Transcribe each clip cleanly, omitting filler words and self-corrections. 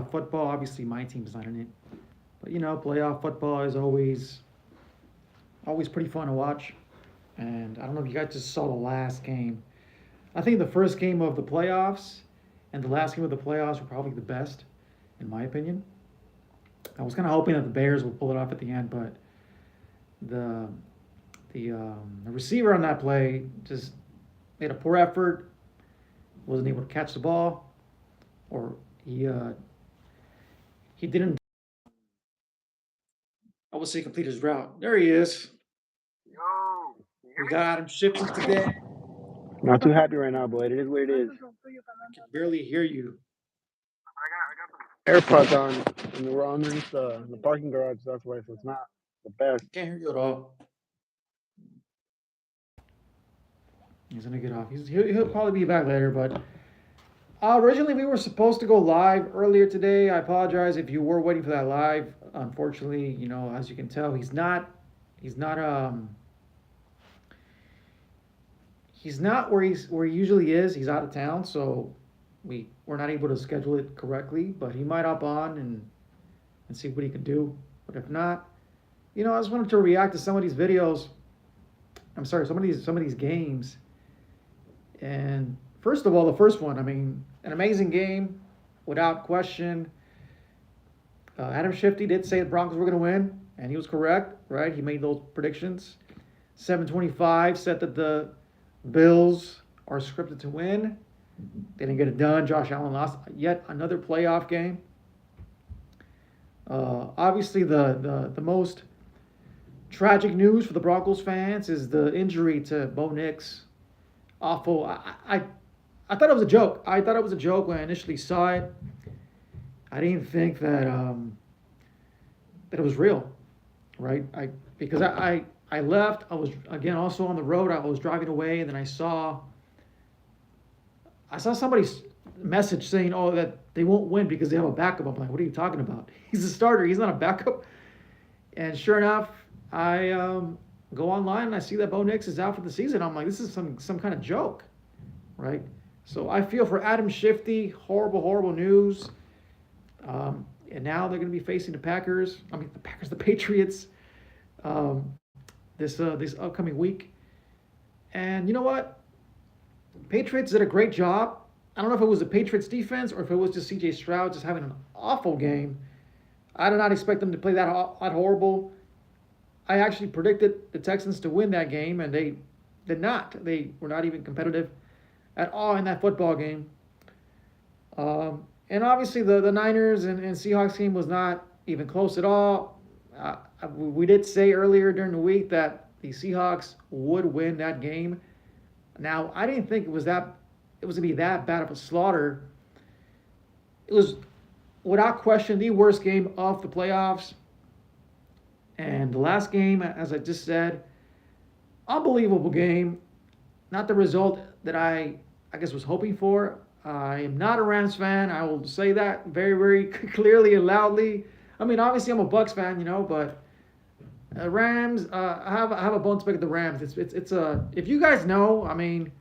playoff football. Obviously, my team's not in it, but playoff football is always pretty fun to watch. And I don't know if you guys just saw the last game. I think the first game of the playoffs and the last game of the playoffs were probably the best, in my opinion. I was kind of hoping that the Bears would pull it off at the end, but the the receiver on that play just made a poor effort, wasn't able to catch the ball, or he didn't. I would say complete his route. There he is. Yo, you hear We me? got Adam Shifty today. Not too happy right now, but it is what it is. I can barely hear you. I got some. AirPods on, and we're underneath the parking garage. That's why, so it's not the best. Can't hear you at all. He's gonna get off. He'll probably be back later, but originally we were supposed to go live earlier today. I apologize if you were waiting for that live. Unfortunately, as you can tell, he's not where he usually is. He's out of town, so we're not able to schedule it correctly. But he might hop on and see what he can do. But if not, I just wanted to react to some of these videos. I'm sorry, some of these games. And first of all, the first one, I mean, an amazing game, without question. Adam Shifty did say the Broncos were going to win, and he was correct, right? He made those predictions. 725 said that the Bills are scripted to win. They didn't get it done. Josh Allen lost yet another playoff game. Obviously, the most tragic news for the Broncos fans is the injury to Bo Nix. Awful. I thought it was a joke. I thought it was a joke when I initially saw it. I didn't think that it was real, right? Because I left. I was again also on the road. I was driving away, and then I saw somebody's message saying, "Oh, that they won't win because they have a backup." I'm like, "What are you talking about? He's a starter. He's not a backup." And sure enough, I go online and I see that Bo Nix is out for the season. I'm like, this is some kind of joke, right? So I feel for Adam Shifty. Horrible, horrible news. And now they're going to be facing the Packers. I mean, the Patriots. This upcoming week. And you know what? Patriots did a great job. I don't know if it was the Patriots defense or if it was just C.J. Stroud just having an awful game. I did not expect them to play that horrible. I actually predicted the Texans to win that game, and they did not. They were not even competitive at all in that football game. And obviously the Niners and Seahawks game was not even close at all. We did say earlier during the week that the Seahawks would win that game. Now, I didn't think it was going to be that bad of a slaughter. It was, without question, the worst game of the playoffs. And the last game, as I just said, unbelievable game. Not the result that I guess was hoping for. I am not a Rams fan. I will say that very, very clearly and loudly. I mean, obviously I'm a Bucks fan, but Rams. I have a bone to pick with the Rams. It's if you guys know, I mean,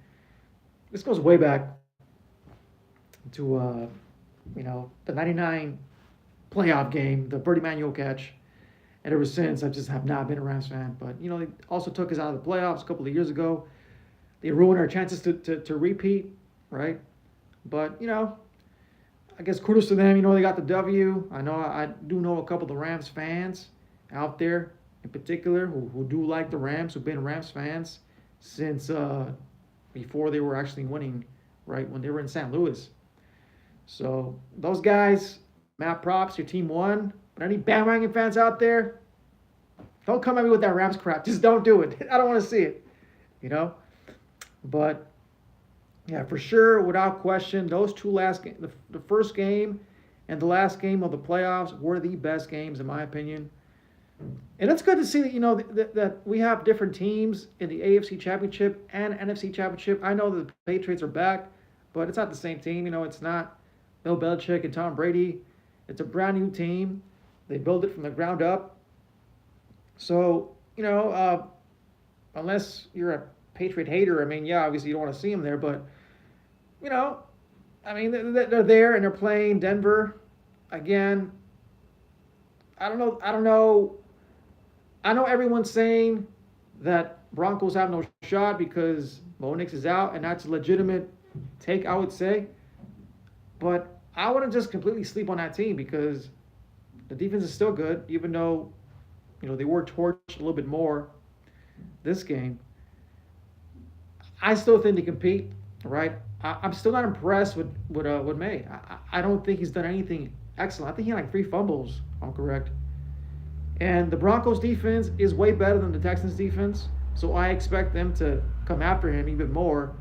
this goes way back to the '99 playoff game, the Bertie Manuel catch. And ever since, I just have not been a Rams fan. But, they also took us out of the playoffs a couple of years ago. They ruined our chances to repeat, right? But, I guess kudos to them. They got the W. I do know a couple of the Rams fans out there in particular who do like the Rams, who've been Rams fans since before they were actually winning, right, when they were in St. Louis. So those guys, Matt props, your team won. But any bandwagon fans out there, don't come at me with that Rams crap. Just don't do it. I don't want to see it, But, yeah, for sure, without question, those two last games, the first game and the last game of the playoffs were the best games, in my opinion. And it's good to see that, that we have different teams in the AFC Championship and NFC Championship. I know that the Patriots are back, but it's not the same team. It's not Bill Belichick and Tom Brady. It's a brand new team. They build it from the ground up. So, unless you're a Patriot hater, I mean, yeah, obviously you don't want to see them there, but, I mean, they're there and they're playing Denver. again, I don't know. I don't know. I know everyone's saying that Broncos have no shot because Bo Nix is out, and that's a legitimate take, I would say. But I wouldn't just completely sleep on that team because the defense is still good, even though they were torched a little bit more this game. I still think they compete, right? I'm still not impressed with May. I don't think he's done anything excellent. I think he had like 3 fumbles. If I'm correct. And the Broncos defense is way better than the Texans defense, so I expect them to come after him even more.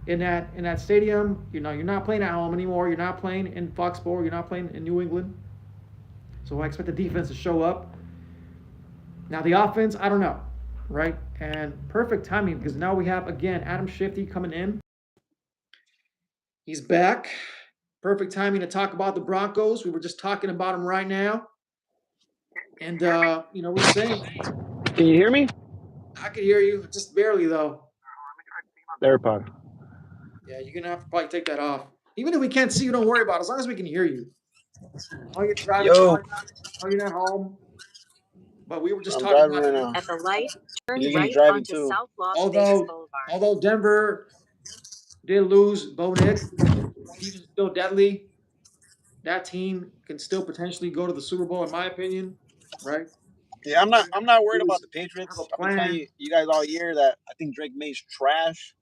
In that stadium, you're not playing at home anymore. You're not playing in Foxborough. You're not playing in New England. So I expect the defense to show up. Now the offense, I don't know, right? And perfect timing because now we have again Adam Shifty coming in. He's back. Perfect timing to talk about the Broncos. We were just talking about them right now, and we're saying Can you hear me? I could hear you, just barely though. AirPod. Yeah, you're gonna have to probably take that off. Even if we can't see you, don't worry about it. As long as we can hear you. I know you're driving. I Yo, know you're not home. But we were just I'm talking driving about right now. At the light, turn You're gonna be right driving onto too. South Las Vegas although Boulevard. although Denver did lose Bo Nix, defense is still deadly. That team can still potentially go to the Super Bowl, in my opinion. Right? Yeah, I'm not worried about Lose, the have a Patriots. I've been telling plan. you guys all year that I think Drake May's trash.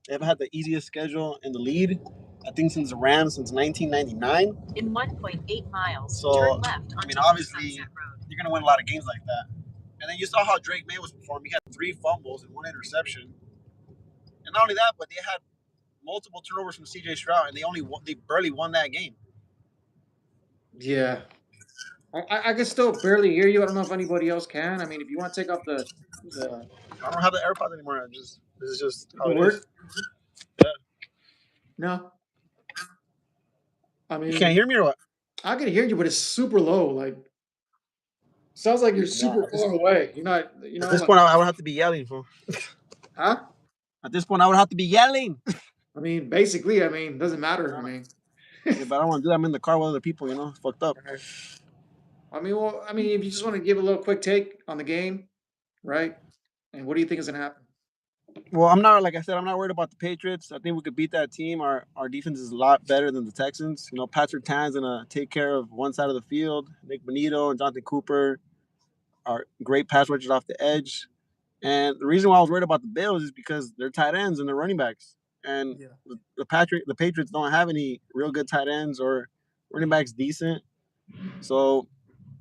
They haven't had the easiest schedule in the lead. I think since the Rams since 1999. In 1.8 miles, So turn left I mean, onto obviously Sunset Road. you're gonna win a lot of games like that. And then you saw how Drake May was performing. He had 3 fumbles and 1 interception. And not only that, but they had multiple turnovers from C.J. Stroud, and they barely won that game. Yeah. I can still barely hear you. I don't know if anybody else can. I mean, if you want to take off the I don't have the AirPods anymore. This is just how the it is. work. Yeah. No. I You can't mean, hear me or what? I can hear you, but it's super low. Like, sounds like you're Yeah. super far away. You're not, At this like, point, I would have to be yelling. For. huh? At this point, I would have to be yelling. I mean, basically, doesn't matter. I mean, Yeah, but I don't want to do that. I'm in the car with other people. It's fucked up. if you just want to give a little quick take on the game, right? And what do you think is gonna happen? Well, I'm not like I said. I'm not worried about the Patriots. I think we could beat that team. Our defense is a lot better than the Texans. Patrick Tan's gonna take care of one side of the field. Nick Bonito and Jonathan Cooper are great pass rushers off the edge. And the reason why I was worried about the Bills is because they're tight ends and they're running backs. And Yeah. the Patriots don't have any real good tight ends or running backs decent. So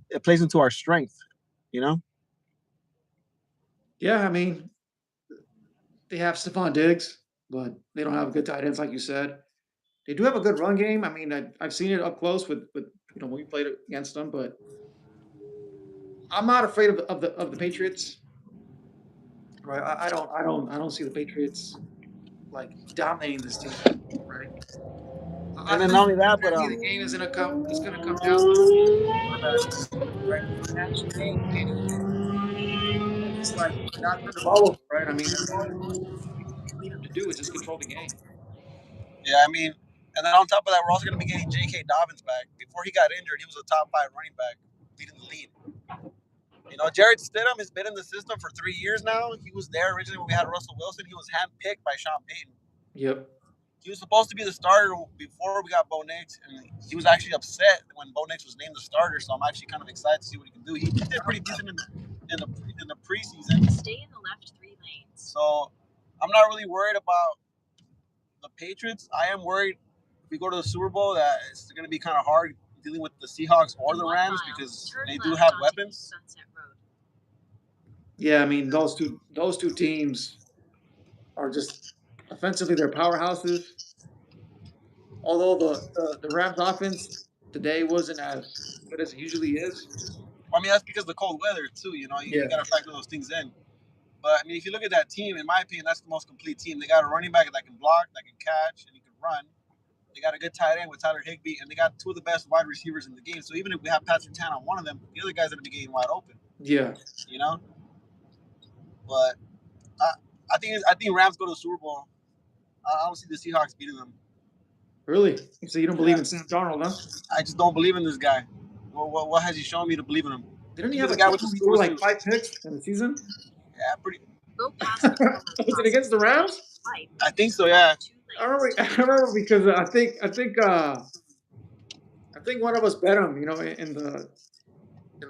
it plays into our strength, you know? Yeah, they have Stephon Diggs, but they don't have good tight ends, like you said. They do have a good run game. I've seen it up close with when we played against them, but I'm not afraid of the Patriots. Right? I don't see the Patriots like dominating this team. Right? I And then think not only that, but ultimately the game is gonna come down to quarterbacks, right? Managing the game and just like not turn the ball over, right? That's all we need them to do is just control the game. yeah, and then on top of that, we're also going to be getting J.K. Dobbins back. Before he got injured, he was a top 5 running back, leading the lead. Jared Stidham has been in the system for 3 years now. He was there originally when we had Russell Wilson. He was handpicked by Sean Payton. Yep. He was supposed to be the starter before we got Bo Nix, and he was actually upset when Bo Nix was named the starter. So I'm actually kind of excited to see what he can do. He did pretty decent in the preseason. Stay in the left 3 lanes. So I'm not really worried about the Patriots. I am worried if we go to the Super Bowl that it's going to be kind of hard dealing with the Seahawks or the Rams because they do have weapons. Yeah, those two teams are just offensively they're powerhouses. Although the Rams offense today wasn't as good as it usually is. That's because of the cold weather too. You Yeah. got to factor those things in. But if you look at that team, in my opinion, that's the most complete team. They got a running back that can block, that can catch, and he can run. They got a good tight end with Tyler Higbee, and they got 2 of the best wide receivers in the game. So even if we have Patrick Tan on one of them, the other guy's gonna be getting wide open. Yeah. But I think Rams go to the Super Bowl. I don't see the Seahawks beating them. Really? So you don't believe in Sam Darnold, huh? I just don't believe in this guy. What has he shown me to believe in him? Didn't he He's have the a guy game with the where he threw with like the 5 picks in the season? yeah, pretty. Go past the yellow Was it against the Rams? light. I think so. Yeah. 2 I lanes. remember. I remember because I think one of us bet him, in the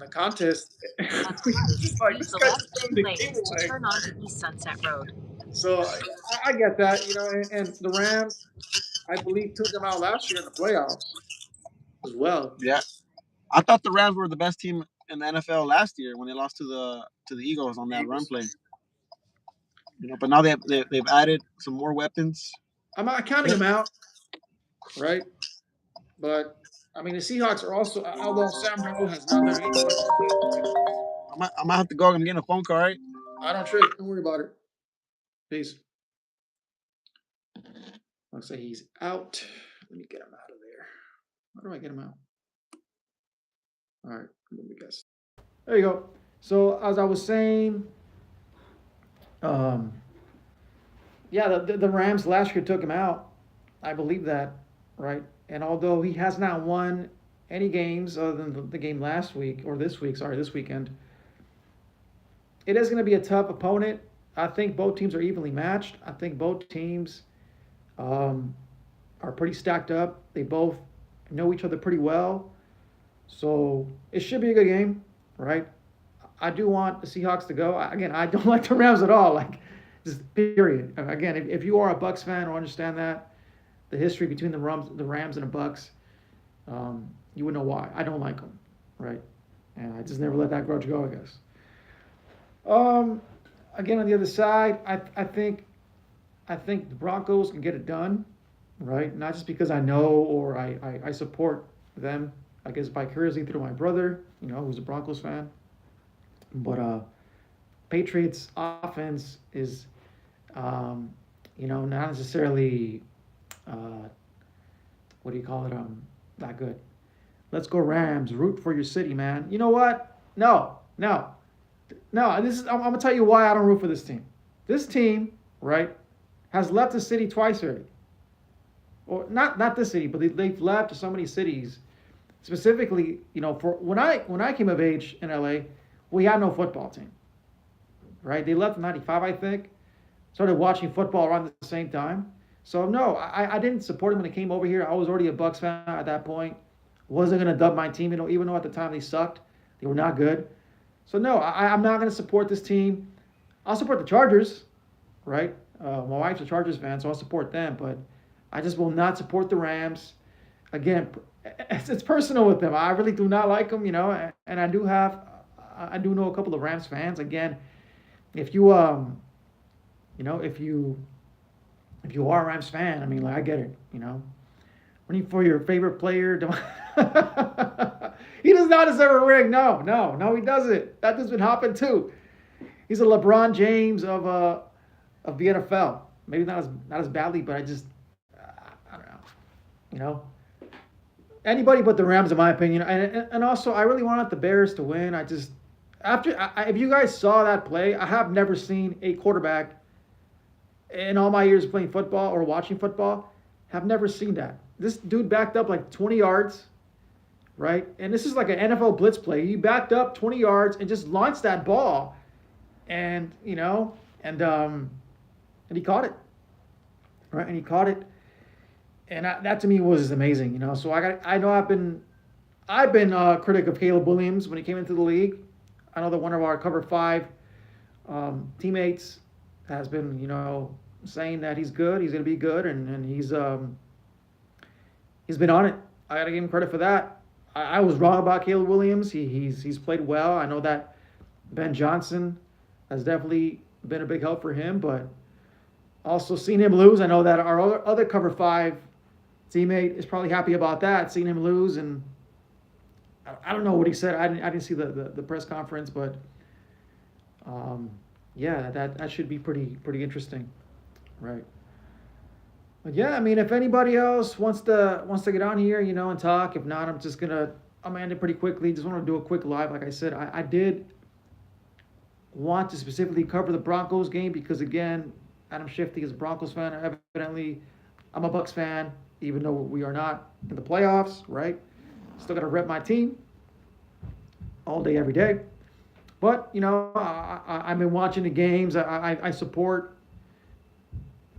contest. We were just like, Use this the guy's left just throwing 2 the game lanes to away. turn onto East Sunset Road. So I get that, and the Rams, I believe, took them out last year in the playoffs as well. Yeah. I thought the Rams were the best team in the NFL last year when they lost to the Eagles on that run Eagles. play. But now they've added some more weapons. I'm not counting them out, right? But I mean, the Seahawks are also, although Sam Darnold has not done anything with this team. I might have to go. I'm getting a phone call, right? I don't trip. Don't worry about it. Peace. Looks like he's out. Let me get him out of there. How do I get him out? All right, let me guess. There you go. So as I was saying, yeah, the Rams last year took him out. I believe that, right? And although he has not won any games other than the game last week or this week, sorry, this weekend, it is going to be a tough opponent. I think both teams are evenly matched. I think both teams are pretty stacked up. They both know each other pretty well. So it should be a good game, right? I do want the Seahawks to go. Again, I don't like the Rams at all. Like, just period. Again, if you are a Bucks fan or understand that, the history between the Rams and the Bucks, you would know why. I don't like them, right? And I just never let that grudge go, I guess. Again, on the other side, I think the Broncos can get it done, right? Not just because I know or I support them, I guess vicariously through my brother, who's a Broncos fan. But Patriots offense is, not necessarily, what do you call it? Not good. Let's go Rams. Root for your city, man. You know what? No. I'm gonna tell you why I don't root for this team. This team, right, has left the city twice already. Or not this city, but they've left so many cities. Specifically, for when I came of age in LA, we had no football team. Right? They left in '95, I think. Started watching football around the same time. So no, I didn't support them when they came over here. I was already a Bucks fan at that point. Wasn't gonna dub my team, even though at the time they sucked. They were not good. So no, I'm not gonna support this team. I'll support the Chargers, right? My wife's a Chargers fan, so I'll support them. But I just will not support the Rams. Again, it's personal with them. I really do not like them, and I do know a couple of Rams fans. Again, if you if you are a Rams fan, I mean, like, I get it, Rooting for your favorite player. He does not deserve a ring. No, he doesn't. That doesn't happen too. He's a LeBron James of the NFL. Maybe not as badly, but I don't know. Anybody but the Rams, in my opinion. And also, I really wanted the Bears to win. If you guys saw that play, I have never seen a quarterback in all my years playing football or watching football, have never seen that. This dude backed up like 20 yards, right? And this is like an NFL blitz play. He backed up 20 yards and just launched that ball, and he caught it, right? And he caught it, and that to me was amazing, So I know I've been a critic of Caleb Williams when he came into the league. I know that one of our Cover 5 teammates has been, saying that he's good, he's going to be good, and he's been on it. I got to give him credit for that. I was wrong about Caleb Williams. He's played well. I know that Ben Johnson has definitely been a big help for him, but also seeing him lose, I know that our other Cover 5 teammate is probably happy about that, seeing him lose, and I don't know what he said. I didn't see the press conference, but yeah, that should be pretty interesting, right? But yeah, I mean, if anybody else wants to get on here, and talk. If not, I'm gonna end it pretty quickly. Just want to do a quick live. Like I said, I did want to specifically cover the Broncos game because, again, Adam Shifty is a Broncos fan. Evidently, I'm a Bucks fan. even though we are not in the playoffs, right? Still got to rep my team all day, every day. But I've been watching the games. I support.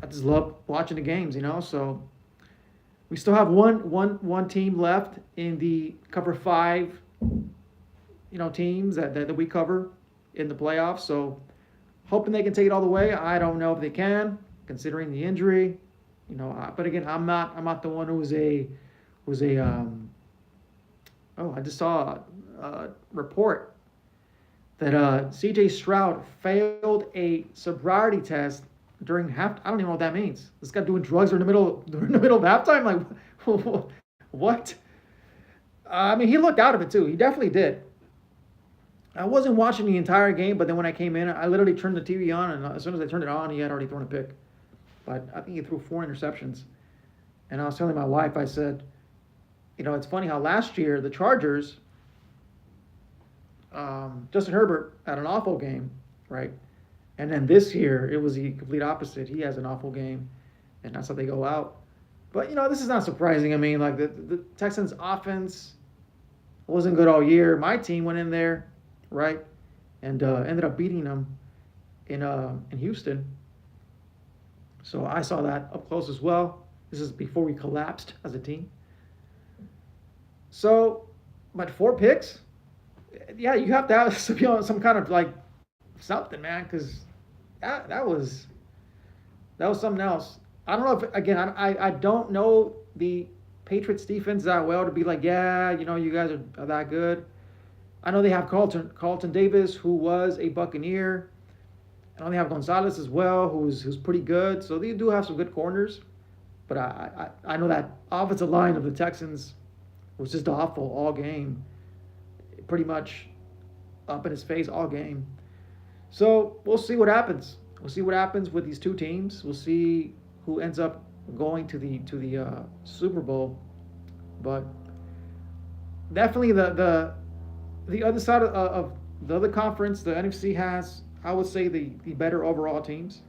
I just love watching the games. So we still have one team left in the cover five. Teams that we cover in the playoffs. So hoping they can take it all the way. I don't know if they can, considering the injury. But again, I'm not the one who's a oh, I just saw a report that C.J. Stroud failed a sobriety test during half. I don't even know what that means. This guy doing drugs in the middle of halftime. Like, what? I mean, he looked out of it too. He definitely did. I wasn't watching the entire game, but then when I came in, I literally turned the TV on, and as soon as I turned it on, he had already thrown a pick. But I think he threw 4 interceptions. And I was telling my wife, I said, it's funny how last year the Chargers, Justin Herbert had an awful game, right? And then this year it was the complete opposite. He has an awful game, and that's how they go out. But this is not surprising. I mean, like the Texans' offense wasn't good all year. My team went in there, right, and ended up beating them in Houston. So I saw that up close as well. This is before we collapsed as a team. So, but 4 picks, yeah, you have to have some kind of like something, man, because that was something else. I don't know if again I don't know the Patriots defense that well to be like, yeah, you guys are that good. I know they have Carlton Davis, who was a Buccaneer. I know they have Gonzalez as well, who's pretty good. So they do have some good corners. But I know that offensive line of the Texans was just awful all game. Pretty much up in his face all game. So we'll see what happens. We'll see what happens with these two teams. We'll see who ends up going to the Super Bowl. But definitely the other side of the other conference, the NFC has, I would say, the better overall teams.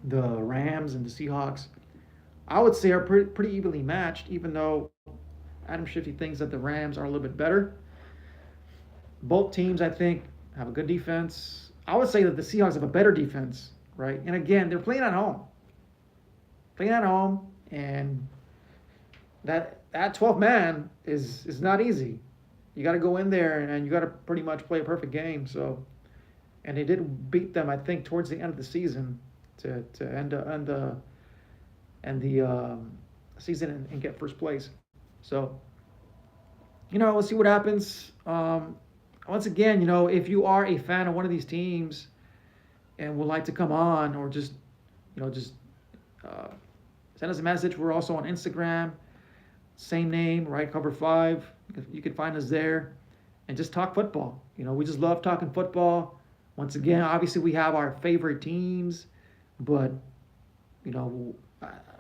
The Rams and the Seahawks, I would say, are pretty evenly matched, even though Adam Shifty thinks that the Rams are a little bit better. Both teams, I think, have a good defense. I would say that the Seahawks have a better defense, right? And again, they're playing at home. And that 12 man is not easy. You got to go in there and you got to pretty much play a perfect game. So, and they did beat them, I think, towards the end of the season to end the season and get first place. So, we'll see what happens. Once again, if you are a fan of one of these teams and would like to come on or just send us a message. We're also on Instagram, same name, right? Cover 5. You can find us there and just talk football. We just love talking football. Once again, obviously we have our favorite teams, but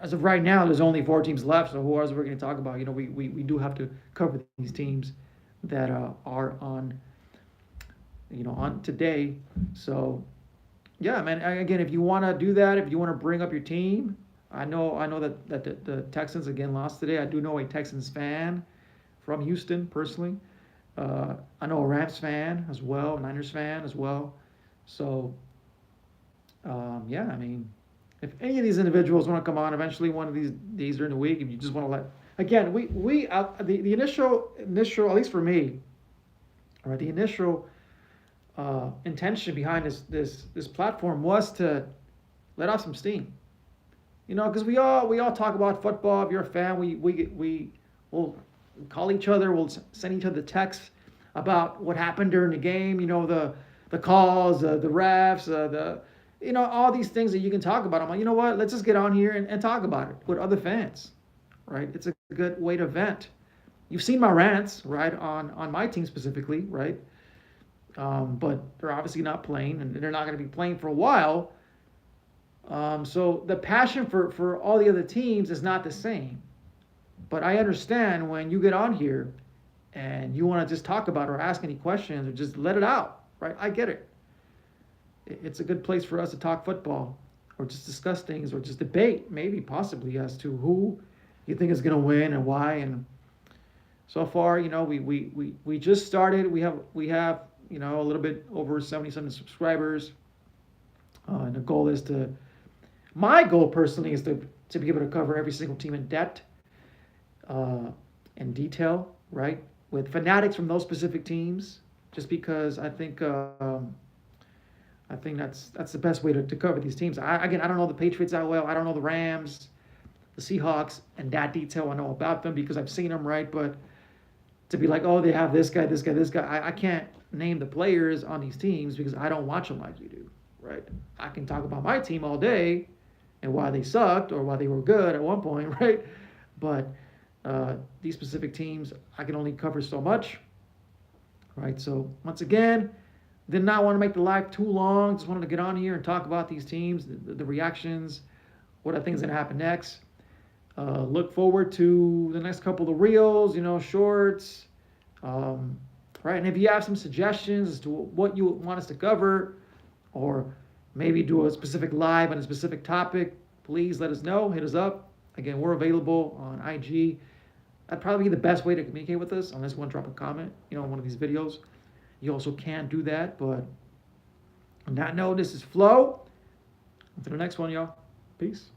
as of right now, there's only 4 teams left. So who else we're going to talk about? We do have to cover these teams that are on today. So yeah, man. Again, if you want to do that, if you want to bring up your team, I know that the Texans again lost today. I do know a Texans fan from Houston personally. I know a Rams fan as well, a Niners fan as well. So yeah, I mean, if any of these individuals want to come on eventually one of these days during the week, if you just want to again, the initial at least for me, right, the initial intention behind this platform was to let off some steam. Because we all talk about football. If you're a fan, we'll call each other. We'll send each other texts about what happened during the game. The calls, the refs, all these things that you can talk about. I'm like, you know what? Let's just get on here and talk about it with other fans, right? It's a good way to vent. You've seen my rants, right, on my team specifically, right? But they're obviously not playing, and they're not going to be playing for a while. So the passion for all the other teams is not the same. But I understand when you get on here and you want to just talk about it or ask any questions or just let it out, right? I get it. It's a good place for us to talk football or just discuss things or just debate, maybe possibly as to who you think is going to win and why. And so far, we just started. We have a little bit over 77 subscribers. And the goal is my goal personally is to be able to cover every single team in depth, in detail, right? With fanatics from those specific teams, just because I think that's the best way to cover these teams. I don't know the Patriots that well. I don't know the Rams, the Seahawks, and that detail. I know about them because I've seen them, right? But to be like, oh, they have this guy, this guy, this guy. I can't name the players on these teams because I don't watch them like you do, right? I can talk about my team all day and why they sucked or why they were good at one point, right? But these specific teams, I can only cover so much, right? So once again, did not want to make the live too long. Just wanted to get on here and talk about these teams, the reactions, what I think is going to happen next. Look forward to the next couple of reels, shorts, right? And if you have some suggestions as to what you want us to cover, or maybe do a specific live on a specific topic, please let us know. Hit us up. Again, we're available on IG. That'd probably be the best way to communicate with us, unless you want to drop a comment, on one of these videos. You also can do that, but on that note, this is Flo. On to the next one, y'all. Peace.